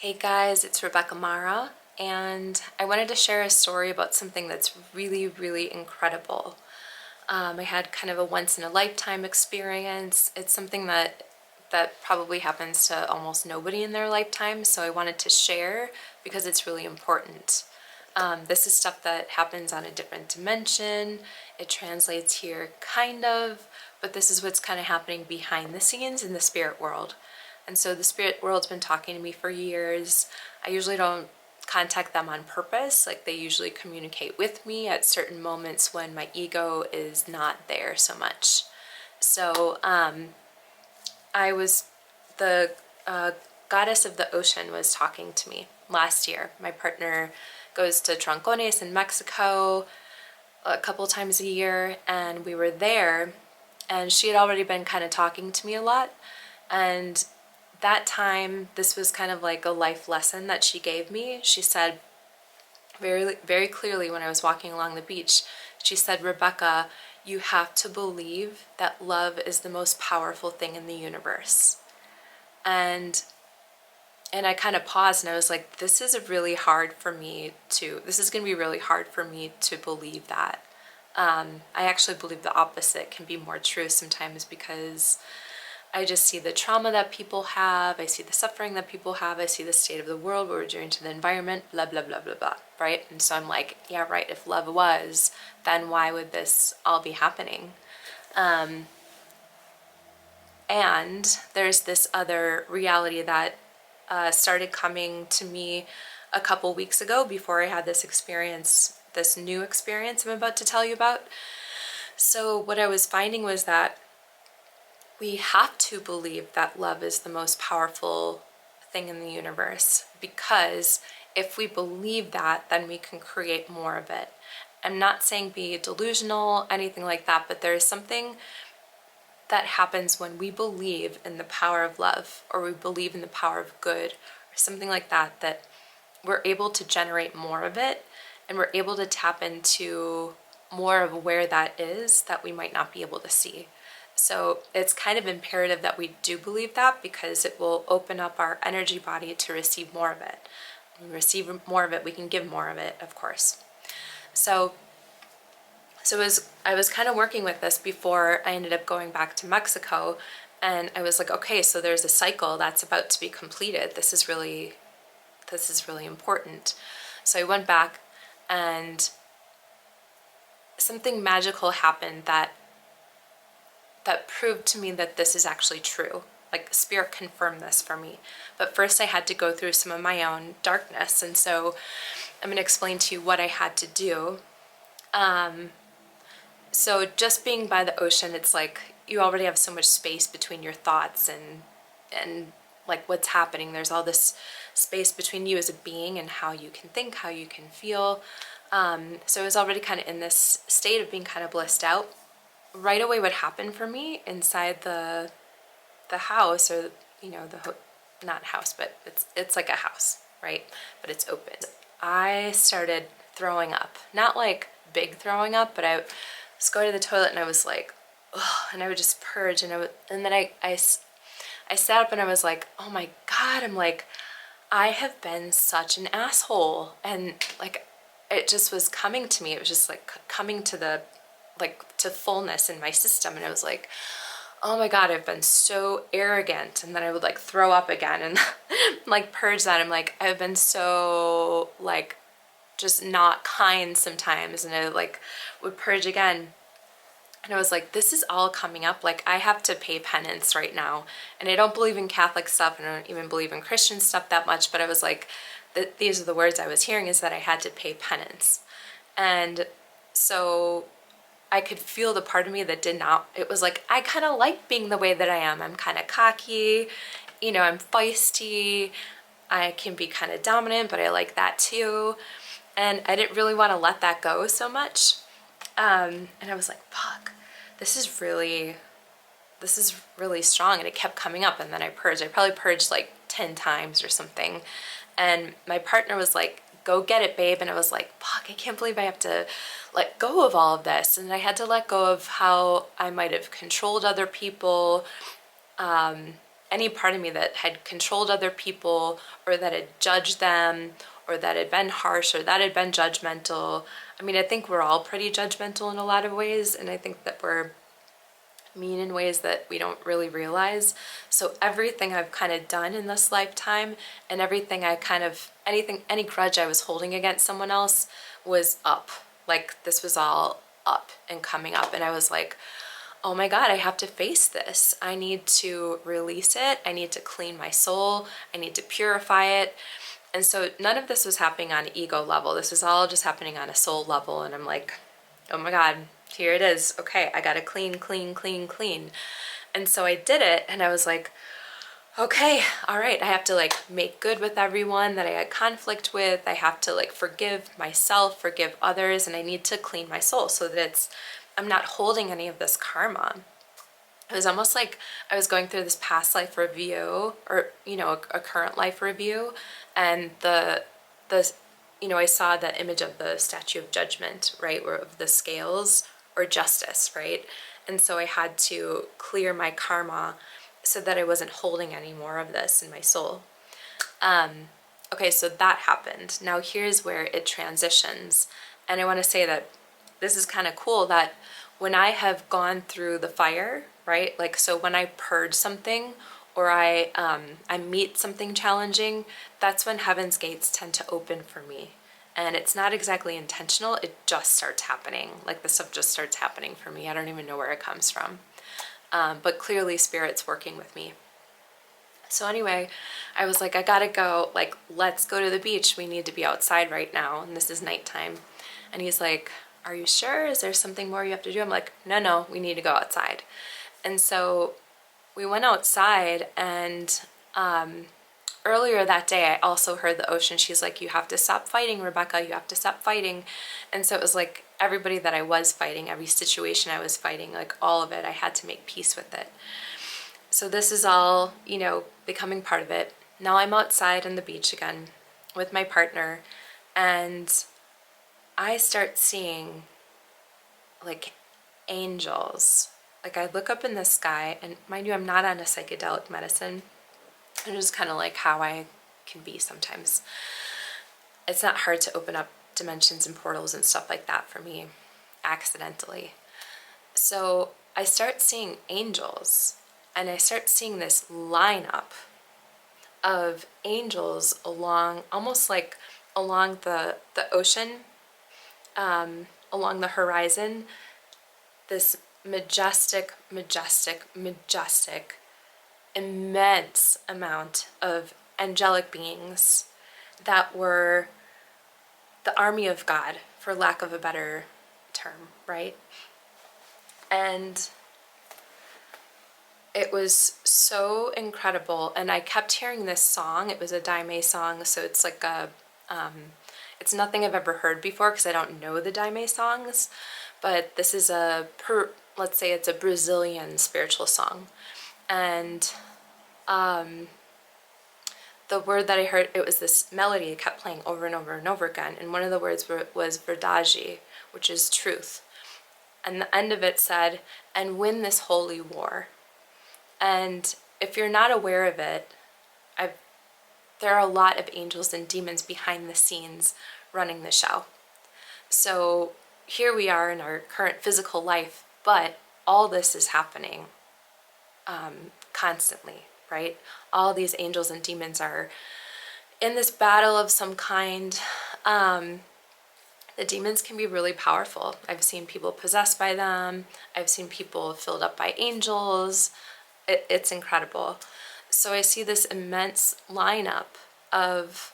Hey guys, it's Rebecca Mara, and I wanted to share a story about something that's really incredible. I had kind of a once-in-a-lifetime experience. It's something that probably happens to almost nobody in their lifetime, so I wanted to share because it's really important. This is stuff that happens on a different dimension. It translates here kind of, but this is what's kind of happening behind the scenes in the spirit world. And so the spirit world's been talking to me for years. I usually don't contact them on purpose. Like, they usually communicate with me at certain moments when my ego is not there so much. So I was, the goddess of the ocean was talking to me last year. My partner goes to Trancones in Mexico a couple times a year, and we were there, and she had already been kind of talking to me a lot. And that time, this was kind of like a life lesson that she gave me. She said very clearly when I was walking along the beach, she said, "Rebecca, you have to believe that love is the most powerful thing in the universe." And I kind of paused and I was like, this is going to be really hard for me to believe that. I actually believe the opposite can be more true sometimes, because I just see the trauma that people have, I see the suffering that people have, I see the state of the world, what we're doing to the environment, blah, blah, blah, blah, blah, right? And so I'm like, yeah, right, if love was, then why would this all be happening? And there's this other reality that started coming to me a couple weeks ago before I had this experience, this new experience I'm about to tell you about. So what I was finding was that we have to believe that love is the most powerful thing in the universe, because if we believe that, then we can create more of it. I'm not saying be delusional, anything like that, but there is something that happens when we believe in the power of love, or we believe in the power of good, or something like that, that we're able to generate more of it, and we're able to tap into more of where that is that we might not be able to see. So it's kind of imperative that we do believe that, because it will open up our energy body to receive more of it. When we receive more of it, we can give more of it, of course. So I was kind of working with this before I ended up going back to Mexico, and I was like, okay, so there's a cycle that's about to be completed. This is really important. So I went back, and something magical happened that proved to me that this is actually true. Like, Spirit confirmed this for me. But first I had to go through some of my own darkness, and so I'm going to explain to you what I had to do. So just being by the ocean, it's like you already have so much space between your thoughts and like what's happening. There's all this space between you as a being and how you can think, how you can feel. So I was already kind of in this state of being kind of blissed out. Right away, what happened for me inside the house, or not house, but it's like a house, right? But it's open. I started throwing up, not like big throwing up, but I was going to the toilet and I was like, ugh, and I would just purge, and then I sat up and I was like, oh my God, I'm like, I have been such an asshole, and like it just was coming to me. It was just like coming to to fullness in my system, and I was like, oh my God, I've been so arrogant. And then I would like throw up again and like purge that. I'm like, I've been so like just not kind sometimes, and I like would purge again. And I was like, this is all coming up. Like, I have to pay penance right now. And I don't believe in Catholic stuff, and I don't even believe in Christian stuff that much, but I was like, these are the words I was hearing, is that I had to pay penance. And so I could feel the part of me that did not. It was like, I kind of like being the way that I am. I'm kind of cocky, I'm feisty, I can be kind of dominant, but I like that too. And I didn't really want to let that go so much. And I was like, fuck, this is really strong. And it kept coming up, and then I purged. I probably purged like 10 times or something. And my partner was like, go get it, babe. And I was like, fuck, I can't believe I have to let go of all of this. And I had to let go of how I might have controlled other people, any part of me that had controlled other people, or that had judged them, or that had been harsh, or that had been judgmental. I mean, I think we're all pretty judgmental in a lot of ways, and I think that we're mean in ways that we don't really realize. So everything I've kind of done in this lifetime, and everything I kind of, any grudge I was holding against someone else was up. Like, this was all up and coming up, and I was like, oh my God, I have to face this. I need to release it. I need to clean my soul. I need to purify it. And so none of this was happening on an ego level. This was all just happening on a soul level. And I'm like, oh my God, here it is. Okay, I gotta clean, clean, clean, clean. And so I did it, and I was like, okay, all right, I have to like make good with everyone that I had conflict with. I have to like forgive myself, forgive others, and I need to clean my soul so that I'm not holding any of this karma. It was almost like I was going through this past life review, or, you know, a current life review, and I saw the image of the statue of judgment, right, or of the scales, or justice, right? And so I had to clear my karma so that I wasn't holding any more of this in my soul. Okay, so that happened. Now here's where it transitions. And I want to say that this is kind of cool that when I have gone through the fire, right? Like, so when I purge something, or I meet something challenging, that's when heaven's gates tend to open for me. And it's not exactly intentional, it just starts happening. Like, the stuff just starts happening for me. I don't even know where it comes from. But clearly Spirit's working with me. So anyway, I was like, I gotta go, like, let's go to the beach. We need to be outside right now, and this is nighttime. And he's like, are you sure? Is there something more you have to do? I'm like, no, we need to go outside. And so we went outside, and earlier that day, I also heard the ocean. She's like, you have to stop fighting, Rebecca. You have to stop fighting. And so it was like everybody that I was fighting, every situation I was fighting, like all of it, I had to make peace with it. So this is all, you know, becoming part of it. Now I'm outside on the beach again with my partner, and I start seeing like angels. Like, I look up in the sky, and mind you, I'm not on a psychedelic medicine. I'm just kind of like how I can be sometimes. It's not hard to open up dimensions and portals and stuff like that for me, accidentally. So I start seeing angels, and I start seeing this lineup of angels along, almost like along the ocean, along the horizon, this majestic, immense amount of angelic beings that were the army of God, for lack of a better term, right? And it was so incredible. And I kept hearing this song. It was a Daime song, so it's like it's nothing I've ever heard before because I don't know the Daime songs, but this is let's say it's a Brazilian spiritual song. And the word that I heard, it was this melody it kept playing over and over and over again, and one of the words was verdade, which is truth. And the end of it said, and win this holy war. And if you're not aware of it, there are a lot of angels and demons behind the scenes running the show. So here we are in our current physical life, but all this is happening constantly, right? All these angels and demons are in this battle of some kind. The demons can be really powerful. I've seen people possessed by them. I've seen people filled up by angels. It's incredible. So I see this immense lineup of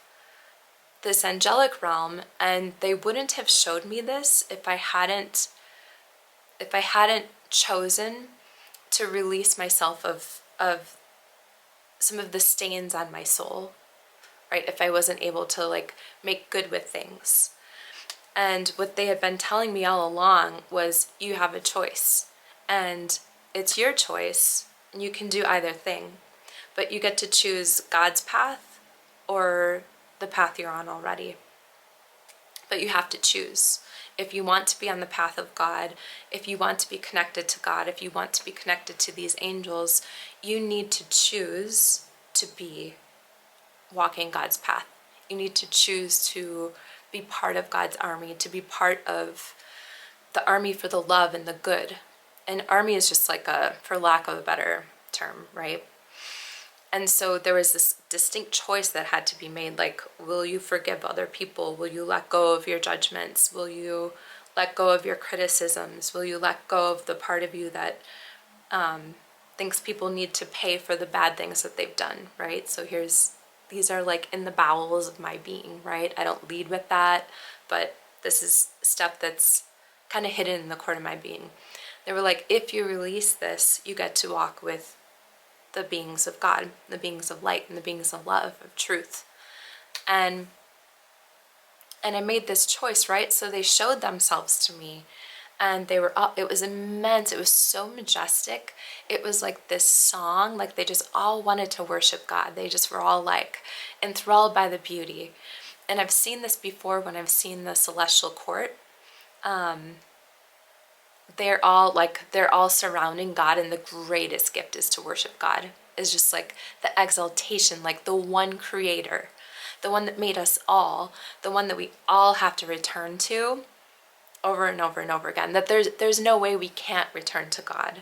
this angelic realm, and they wouldn't have showed me this if I hadn't chosen to release myself of some of the stains on my soul, right? If I wasn't able to like make good with things. And what they had been telling me all along was, you have a choice, and it's your choice, and you can do either thing, but you get to choose God's path or the path you're on already. But you have to choose. If you want to be on the path of God, if you want to be connected to God, if you want to be connected to these angels, you need to choose to be walking God's path. You need to choose to be part of God's army, to be part of the army for the love and the good. And army is just like a, for lack of a better term, right? And so there was this distinct choice that had to be made, like, will you forgive other people? Will you let go of your judgments? Will you let go of your criticisms? Will you let go of the part of you that thinks people need to pay for the bad things that they've done, right? So these are like in the bowels of my being, right? I don't lead with that, but this is stuff that's kind of hidden in the core of my being. They were like, if you release this, you get to walk with the beings of God, the beings of light, and the beings of love, of truth. And I made this choice, right? So they showed themselves to me, and they were up. It was immense. It was so majestic. It was like this song, like they just all wanted to worship God. They just were all like enthralled by the beauty. And I've seen this before when I've seen the celestial court. They're all surrounding God, and the greatest gift is to worship God. Is just like the exaltation, like the one creator, the one that made us all, the one that we all have to return to over and over and over again. That there's no way we can't return to God.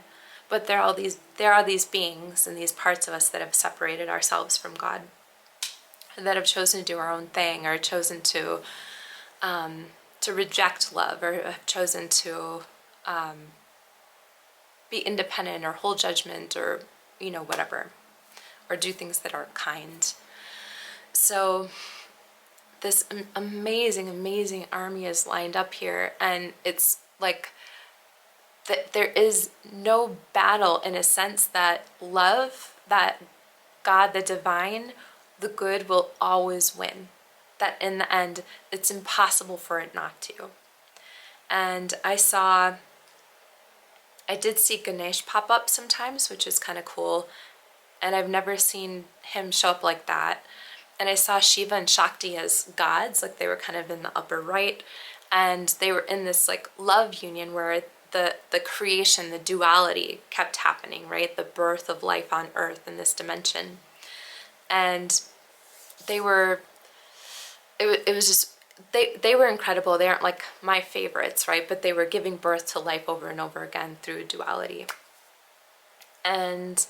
But there are these beings and these parts of us that have separated ourselves from God, that have chosen to do our own thing, or chosen to reject love, or have chosen to be independent, or hold judgment, or whatever, or do things that aren't kind. So this amazing army is lined up here, and it's like that there is no battle, in a sense, that love, that God, the divine, the good will always win. That in the end, it's impossible for it not to. And I did see Ganesh pop up sometimes, which is kind of cool. And I've never seen him show up like that. And I saw Shiva and Shakti as gods, like they were kind of in the upper right. And they were in this like love union where the creation, the duality kept happening, right? The birth of life on earth in this dimension. And it was just, they were incredible. They aren't like my favorites, right? But they were giving birth to life over and over again through duality. And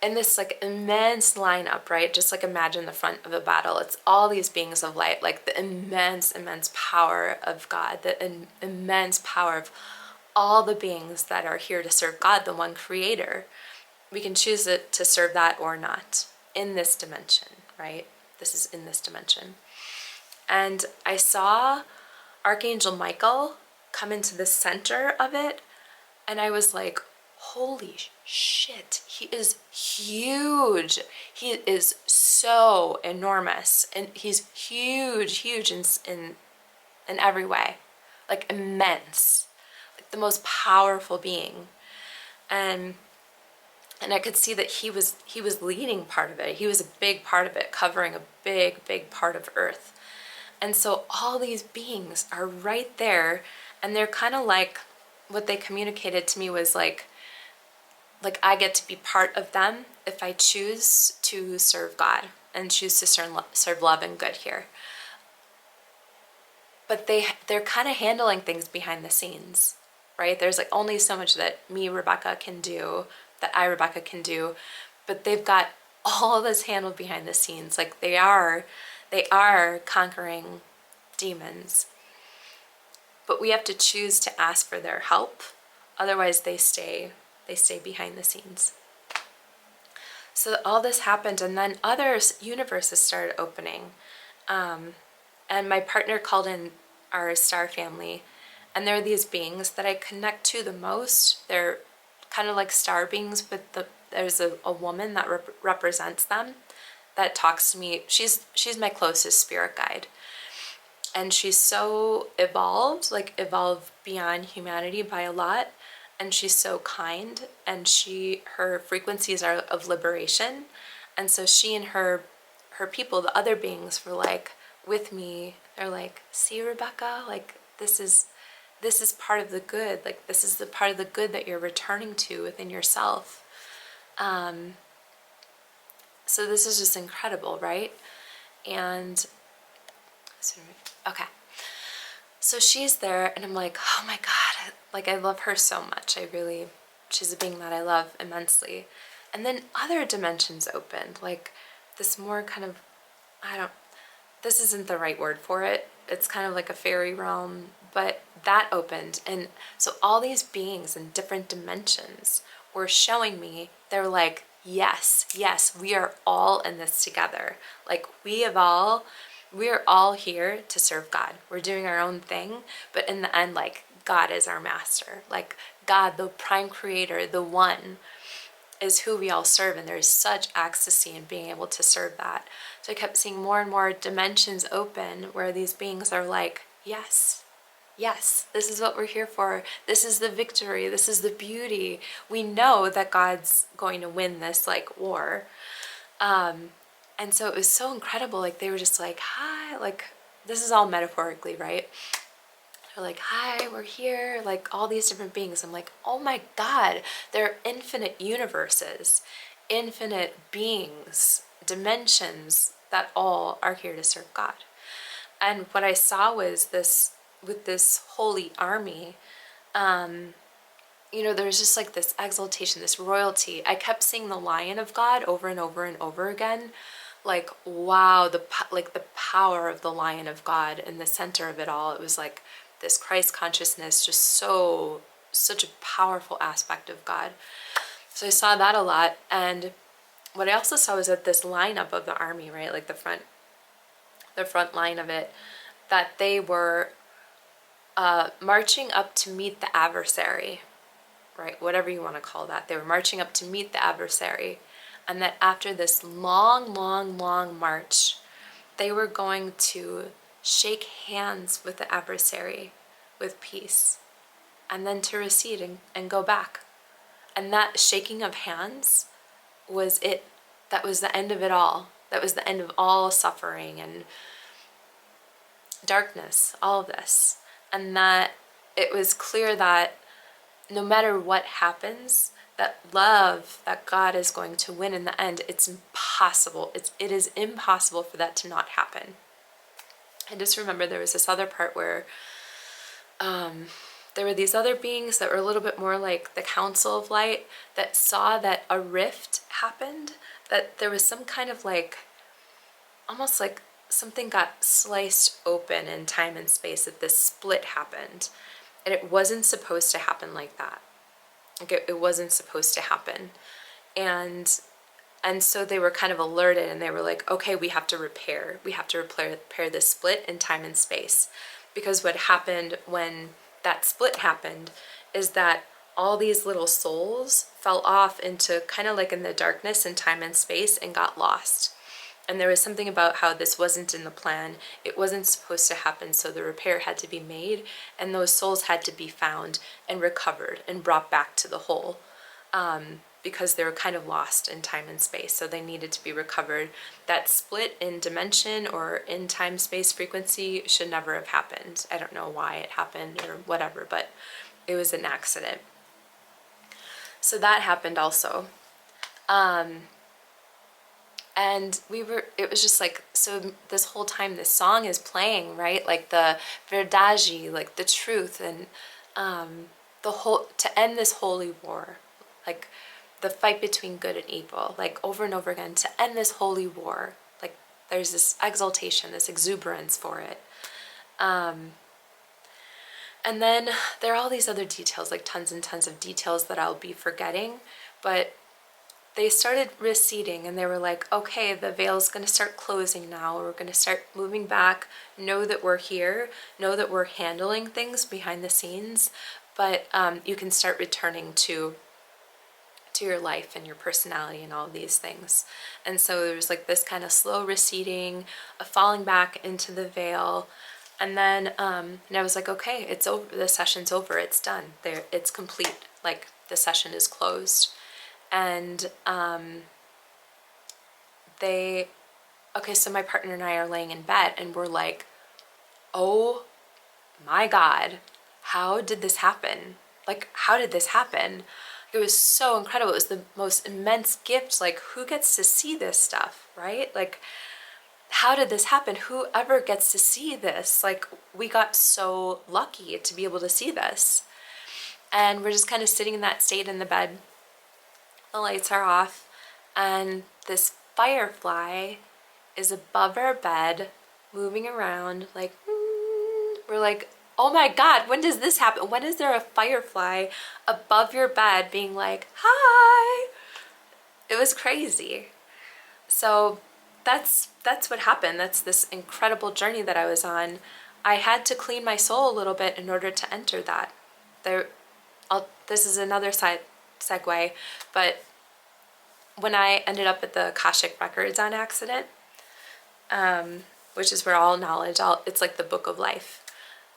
in this like immense lineup, right? Just like imagine the front of a battle. It's all these beings of light, like the immense power of God, the immense power of all the beings that are here to serve God, the one creator. We can choose to serve that or not in this dimension, right? This is in this dimension. And I saw Archangel Michael come into the center of it, and I was like, holy shit, he is huge. He is so enormous, and he's huge in every way, like immense, like the most powerful being. And I could see that he was leading part of it. He was a big part of it, covering a big part of Earth. And so all these beings are right there, and they're kind of like, what they communicated to me was like I get to be part of them if I choose to serve God and choose to serve love and good here. But they're kind of handling things behind the scenes, right? There's like only so much that me, Rebecca, can do, that I, Rebecca, can do, but they've got all this handled behind the scenes. Like they are conquering demons. But we have to choose to ask for their help. Otherwise they stay behind the scenes. So all this happened, and then other universes started opening. And my partner called in our star family, and there are these beings that I connect to the most. They're kind of like star beings, but there's a woman that represents them that talks to me. She's my closest spirit guide, and she's so evolved beyond humanity by a lot, and she's so kind, and her frequencies are of liberation. And so she and her people, the other beings, were like with me. They're like, see, Rebecca, like this is part of the good. Like, this is the part of the good that you're returning to within yourself. So this is just incredible, right? And okay, so she's there, and I'm like, oh my God, like, I love her so much. She's a being that I love immensely. And then other dimensions opened, like this more kind of, this isn't the right word for it. It's kind of like a fairy realm, but that opened. And so all these beings in different dimensions were showing me, they're like, yes, we are all in this together. Like, we are all here to serve God. We're doing our own thing, but in the end, like, God is our master. Like, God, the prime creator, the one, is who we all serve, and there's such ecstasy in being able to serve that. So I kept seeing more and more dimensions open where these beings are like, yes, this is what we're here for. This is the victory. This is the beauty. We know that God's going to win this, like, war. And so it was so incredible. Like, they were just like, hi, like, this is all metaphorically, right? They're like, hi, we're here, like, all these different beings. I'm like, oh my God, there are infinite universes, infinite beings, dimensions that all are here to serve God. And what I saw was this, with this holy army, there was just like this exaltation, this royalty. I kept seeing the Lion of God over and over and over again. Like, wow, the power of the Lion of God in the center of it all. It was like this Christ consciousness, just such a powerful aspect of God. So I saw that a lot. And what I also saw was that this lineup of the army, right, like the front line of it, that they were marching up to meet the adversary, right, whatever you want to call that. They were marching up to meet the adversary. And that after this long march, they were going to shake hands with the adversary with peace, and then to recede and go back. And that shaking of hands was it. That was the end of it all. That was the end of all suffering and darkness, all of this. And that it was clear that no matter what happens, that love that God is going to win in the end, it's impossible. It is impossible for that to not happen. I just remember there was this other part where there were these other beings that were a little bit more like the Council of Light that saw that a rift happened, that there was some kind of like, almost like something got sliced open in time and space, that this split happened. And it wasn't supposed to happen like that. Like, it wasn't supposed to happen. And so they were kind of alerted, and they were like, okay, we have to repair this split in time and space. Because what happened when that split happened is that all these little souls fell off into kind of like in the darkness in time and space and got lost. And there was something about how this wasn't in the plan. It wasn't supposed to happen, so the repair had to be made, and those souls had to be found and recovered and brought back to the whole, because they were kind of lost in time and space, so they needed to be recovered. That split in dimension or in time-space frequency should never have happened. I don't know why it happened or whatever, but it was an accident. So that happened also. And it was just like, so this whole time this song is playing, right? Like the verdade, like the truth, and to end this holy war, like the fight between good and evil, like over and over again, to end this holy war. Like, there's this exaltation, this exuberance for it. And then there are all these other details, like tons and tons of details that I'll be forgetting, but they started receding, and they were like, okay, the veil's going to start closing now. We're going to start moving back. Know that we're here. Know that we're handling things behind the scenes. But you can start returning to your life and your personality and all of these things. And so there was like this kind of slow receding, a falling back into the veil. And then and I was like, okay, it's over. The session's over. It's done. It's complete. Like, the session is closed. And so my partner and I are laying in bed, and we're like, oh my God, how did this happen? Like, how did this happen? It was so incredible. It was the most immense gift. Like, who gets to see this stuff, right? Like, how did this happen? Whoever gets to see this? Like, we got so lucky to be able to see this. And we're just kind of sitting in that state in the bed. The lights are off, and this firefly is above our bed, moving around, like, we're like, oh my God, when does this happen? When is there a firefly above your bed being like, hi? It was crazy. So that's what happened. That's this incredible journey that I was on. I had to clean my soul a little bit in order to enter that. This is another segue, but when I ended up at the Akashic Records on accident, which is where all knowledge, it's like the book of life.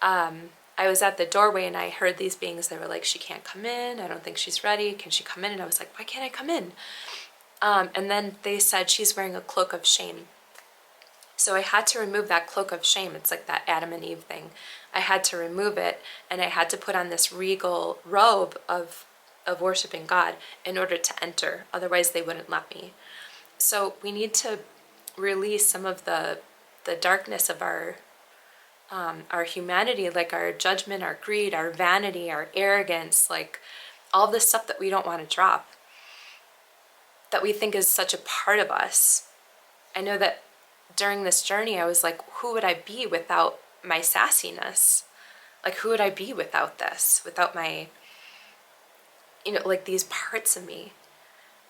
I was at the doorway and I heard these beings. They were like, she can't come in. I don't think she's ready. Can she come in? And I was like, why can't I come in? And then they said she's wearing a cloak of shame. So I had to remove that cloak of shame. It's like that Adam and Eve thing. I had to remove it, and I had to put on this regal robe of worshiping God in order to enter. Otherwise, they wouldn't let me. So we need to release some of the darkness of our humanity, like our judgment, our greed, our vanity, our arrogance, like all this stuff that we don't want to drop, that we think is such a part of us. I know that during this journey, I was like, who would I be without my sassiness? Like, who would I be without this? Without my, like these parts of me.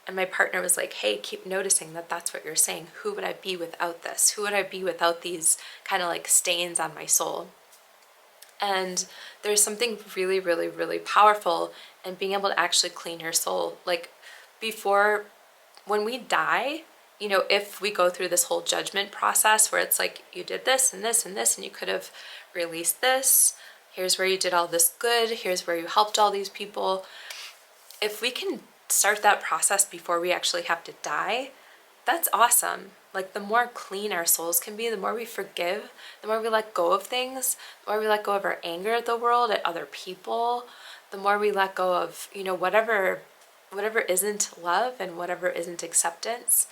And my partner was like, hey, keep noticing that that's what you're saying. Who would I be without this? Who would I be without these kind of like stains on my soul? And there's something really, really, really powerful in being able to actually clean your soul. Like, when we die, if we go through this whole judgment process where it's like, you did this and this and this, and you could have released this. Here's where you did all this good. Here's where you helped all these people. If we can start that process before we actually have to die, that's awesome. Like, the more clean our souls can be, the more we forgive, the more we let go of things, the more we let go of our anger at the world, at other people, the more we let go of, whatever isn't love and whatever isn't acceptance.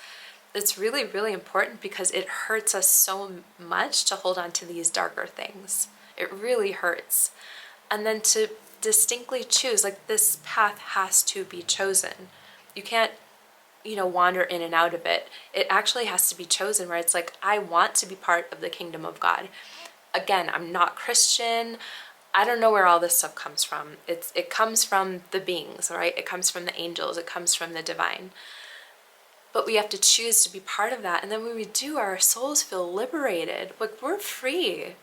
It's really, really important because it hurts us so much to hold on to these darker things. It really hurts. And then to distinctly choose, like, this path has to be chosen. You can't, wander in and out of it. It actually has to be chosen where it's like, I want to be part of the kingdom of God. Again, I'm not Christian. I don't know where all this stuff comes from. It comes from the beings, right? It comes from the angels. It comes from the divine. But we have to choose to be part of that. And then when we do, our souls feel liberated. Like, we're free,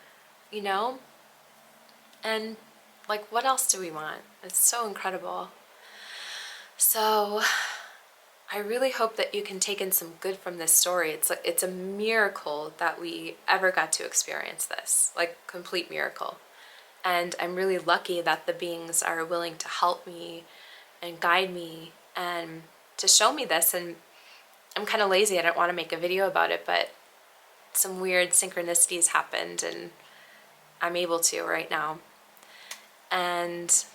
And, like, what else do we want? It's so incredible. So I really hope that you can take in some good from this story. It's a miracle that we ever got to experience this, like, complete miracle. And I'm really lucky that the beings are willing to help me and guide me and to show me this. And I'm kind of lazy. I don't want to make a video about it, but some weird synchronicities happened and I'm able to right now. And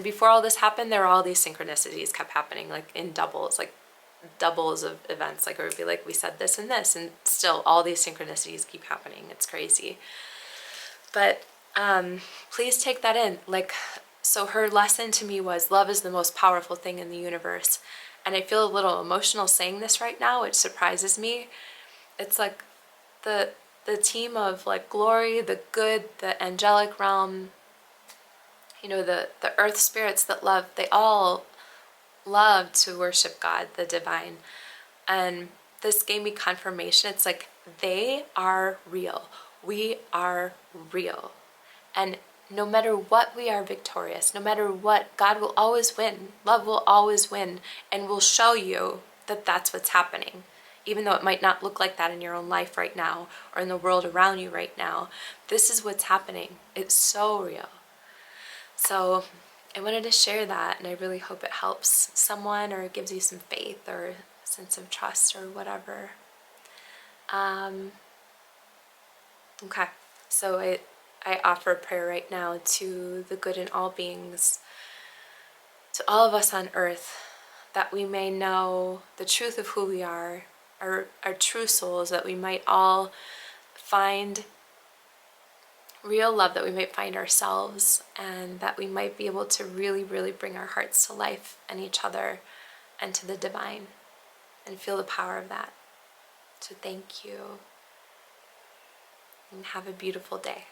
before all this happened, there were all these synchronicities kept happening, like in doubles of events. Like, it would be like, we said this and this, and still all these synchronicities keep happening. It's crazy. But please take that in. Like, so her lesson to me was, love is the most powerful thing in the universe. And I feel a little emotional saying this right now, which surprises me. It's like the team of, like, glory, the good, the angelic realm, the earth spirits that love, they all love to worship God, the divine. And this gave me confirmation. It's like, they are real. We are real. And no matter what, we are victorious. No matter what, God will always win. Love will always win, and will show you that that's what's happening. Even though it might not look like that in your own life right now or in the world around you right now, this is what's happening. It's so real. So I wanted to share that, and I really hope it helps someone or gives you some faith or a sense of trust or whatever. Okay, so I offer a prayer right now to the good in all beings, to all of us on earth, that we may know the truth of who we are, our true souls, that we might all find real love, that we might find ourselves, and that we might be able to really, really bring our hearts to life and each other and to the divine and feel the power of that. So thank you, and have a beautiful day.